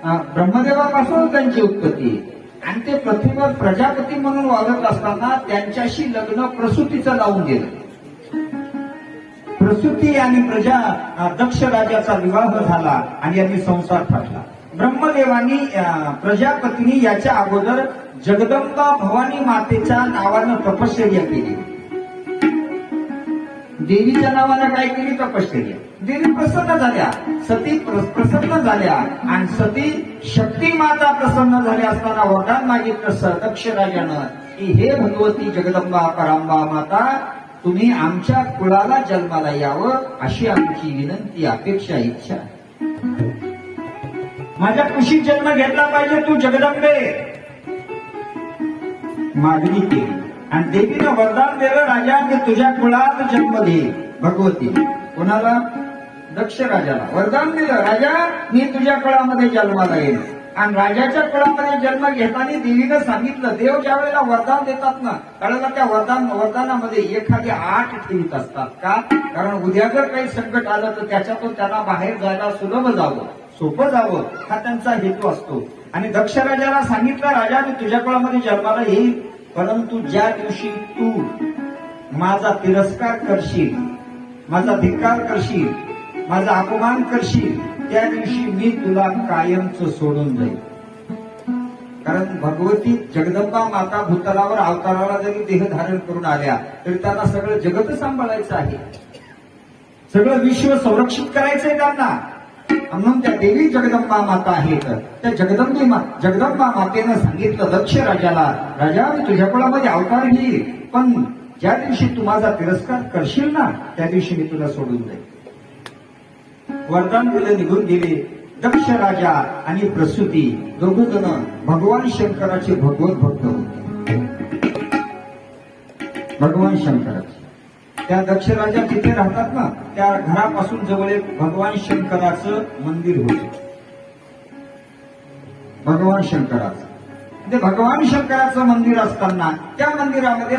ब्रह्मदेवापासून त्यांची उत्पत्ती, आणि ते पृथ्वीवर प्रजापती म्हणून वागत असताना त्यांच्याशी लग्न प्रसूतीचं लावून गेलं. प्रसूती आणि दक्ष राजाचा विवाह झाला आणि यांनी संसार थाटला. ब्रह्मदेवानी प्रजापतीनी याच्या अगोदर जगदंबा भवानी मातेच्या नावानं तपश्चर्या केली. देवीच्या नावानं काय केली? तपश्चर्या. देवी प्रसन्न झाल्या, सती प्रसन्न झाल्या, आणि सती शक्ती माता प्रसन्न झाल्या असताना वरदान मागितलं दक्ष राजानं की हे भगवती जगदंबा परांबा माता, तुम्ही आमच्या कुळाला जन्माला यावं अशी आमची विनंती, अपेक्षा, इच्छा. माझ्या कुशीत जन्म घेतला पाहिजे तू जगदंबे, मागणी केली. आणि देवीनं वरदान दिलं, राजा मी तुझ्या कुळात जन्म घे. भगवती कोणाला? दक्ष राजाला वरदान दिलं, राजा मी तुझ्या कुळामध्ये जन्माला येईल. आणि राजाच्या कुळामध्ये जन्म घेताना देवीनं सांगितलं, देव ज्या वेळेला वरदान देतात ना, त्यावेळेला त्या वरदानामध्ये एखादी 8 ठेवीत असतात. का? कारण उद्या जर काही संकट आलं तर त्याच्यातून त्यांना बाहेर जायला सुलभ जावं, सोपं जावं, हा त्यांचा हेतू असतो. आणि दक्ष राजाला सांगितलं, राजा मी तुझ्या कुळामध्ये जन्माला येईल, परंतु ज्या दिवशी तू माझा तिरस्कार करशील, माझा धिक्कार करशील, माझा अपमान करशील, त्या दिवशी मी तुला कायमच सोडून जाईल. कारण भगवती जगदंबा माता भूतलावर अवताराला जरी देह धारण करून आल्या तरी त्यांना सगळं जगत सांभाळायचं आहे, सगळं विश्व संरक्षित करायचंय त्यांना. म्हणून त्या देवी जगदंबा माता आहेत. त्या जगदंबा मातेनं सांगितलं दक्ष राजाला, राजा मी तुझ्या कुळामध्ये अवतार घेईल, पण ज्या दिवशी तू माझा तिरस्कार करशील ना त्या दिवशी मी तुला सोडून जाईल. वरदान दिलं, निघून गेले. दक्ष राजा आणि प्रसूती दोघं जण भगवान शंकराचे भगवत भक्त होते. भगवान शंकराचे त्या दक्ष राजा तिथे राहतात ना, त्या घरापासून जवळ एक भगवान शंकराचं मंदिर होतं. भगवान शंकराचं ते भगवान शंकराचं मंदिर असताना त्या मंदिरामध्ये